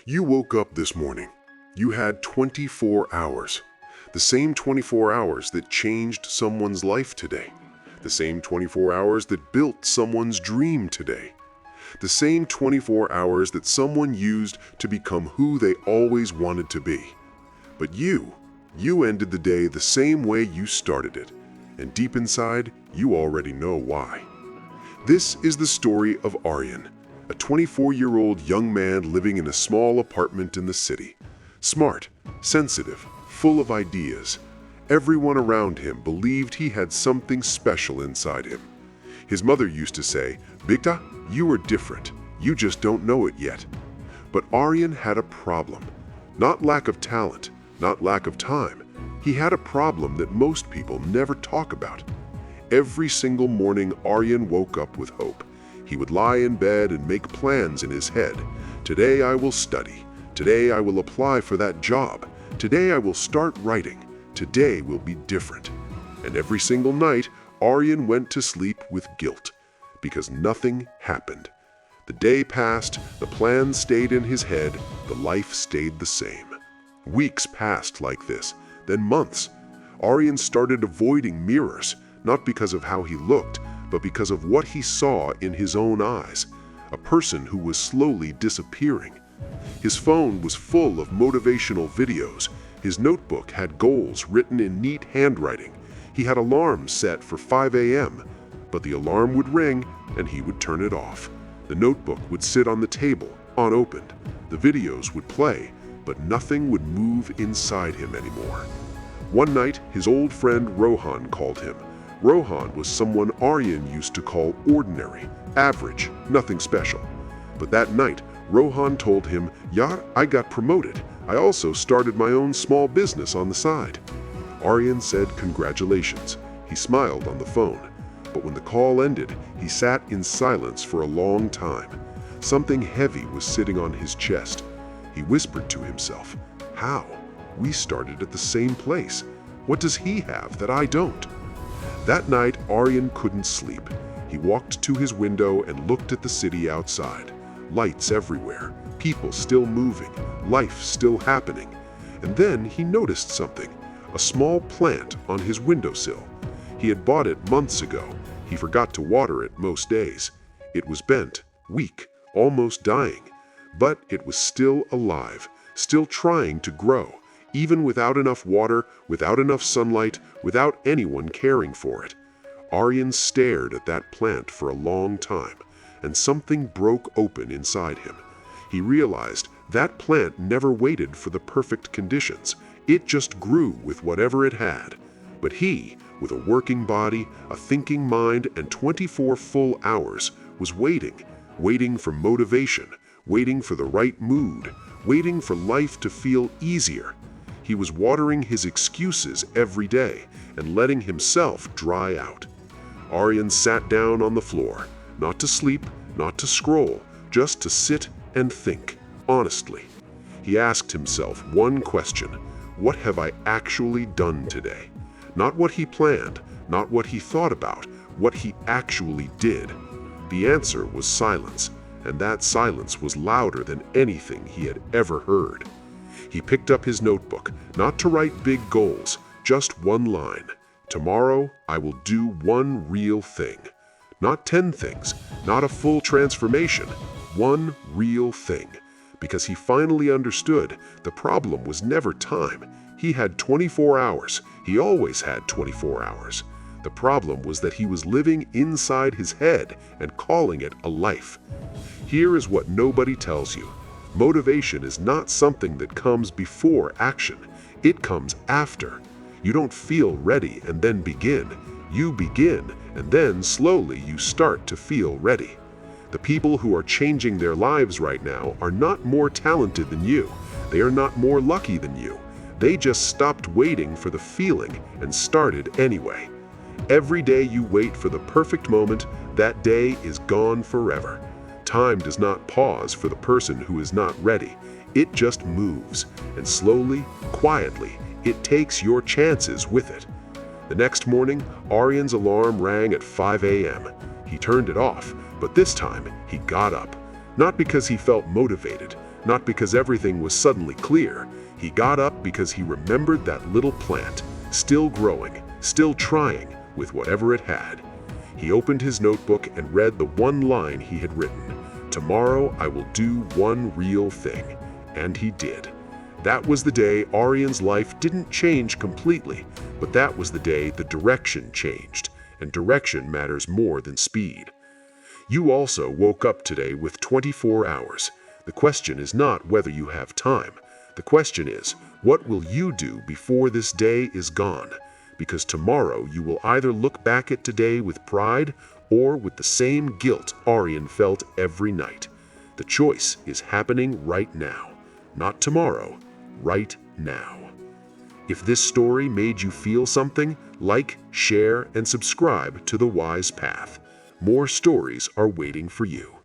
You woke up this morning. You had 24 hours. The same 24 hours that changed someone's life today. The same 24 hours that built someone's dream today. The same 24 hours that someone used to become who they always wanted to be. But you ended the day the same way you started it. And deep inside, you already know why. This is the story of Aryan, a 24-year-old young man living in a small apartment in the city. Smart, sensitive, full of ideas. Everyone around him believed he had something special inside him. His mother used to say, "Bikta, you are different. You just don't know it yet." But Aryan had a problem. Not lack of talent, not lack of time. He had a problem that most people never talk about. Every single morning, Aryan woke up with hope. He would lie in bed and make plans in his head. Today I will study. Today I will apply for that job. Today I will start writing. Today will be different. And every single night, Aryan went to sleep with guilt, because nothing happened. The day passed, the plan stayed in his head, the life stayed the same. Weeks passed like this, then months. Aryan started avoiding mirrors, not because of how he looked, but because of what he saw in his own eyes, a person who was slowly disappearing. His phone was full of motivational videos. His notebook had goals written in neat handwriting. He had alarms set for 5 a.m., but the alarm would ring and he would turn it off. The notebook would sit on the table, unopened. The videos would play, but nothing would move inside him anymore. One night, his old friend Rohan called him. Rohan was someone Aryan used to call ordinary, average, nothing special. But that night, Rohan told him, "Yar, I got promoted. I also started my own small business on the side." Aryan said congratulations. He smiled on the phone. But when the call ended, he sat in silence for a long time. Something heavy was sitting on his chest. He whispered to himself, "How? We started at the same place. What does he have that I don't?" That night, Aryan couldn't sleep. He walked to his window and looked at the city outside. Lights everywhere, people still moving, life still happening. And then he noticed something, a small plant on his windowsill. He had bought it months ago. He forgot to water it most days. It was bent, weak, almost dying. But it was still alive, still trying to grow. Even without enough water, without enough sunlight, without anyone caring for it. Aryan stared at that plant for a long time, and something broke open inside him. He realized that plant never waited for the perfect conditions. It just grew with whatever it had. But he, with a working body, a thinking mind, and 24 full hours, was waiting for motivation, waiting for the right mood, waiting for life to feel easier. He was watering his excuses every day and letting himself dry out. Aryan sat down on the floor, not to sleep, not to scroll, just to sit and think, honestly. He asked himself one question: what have I actually done today? Not what he planned, not what he thought about, what he actually did. The answer was silence, and that silence was louder than anything he had ever heard. He picked up his notebook, not to write big goals, just one line. Tomorrow, I will do one real thing. Not 10 things, not a full transformation, one real thing. Because he finally understood the problem was never time. He had 24 hours. He always had 24 hours. The problem was that he was living inside his head and calling it a life. Here is what nobody tells you. Motivation is not something that comes before action. It comes after. You don't feel ready and then begin. You begin, and then slowly you start to feel ready. The people who are changing their lives right now are not more talented than you. They are not more lucky than you. They just stopped waiting for the feeling and started anyway. Every day you wait for the perfect moment, that day is gone forever. Time does not pause for the person who is not ready. It just moves, and slowly, quietly, it takes your chances with it. The next morning, Aryan's alarm rang at 5 a.m. He turned it off, but this time he got up. Not because he felt motivated, not because everything was suddenly clear. He got up because he remembered that little plant, still growing, still trying, with whatever it had. He opened his notebook and read the one line he had written: "Tomorrow I will do one real thing." And he did. That was the day Aryan's life didn't change completely, but that was the day the direction changed, and direction matters more than speed. You also woke up today with 24 hours. The question is not whether you have time. The question is, what will you do before this day is gone? Because tomorrow you will either look back at today with pride or with the same guilt Aryan felt every night. The choice is happening right now. Not tomorrow, right now. If this story made you feel something, like, share, and subscribe to The Wise Path. More stories are waiting for you.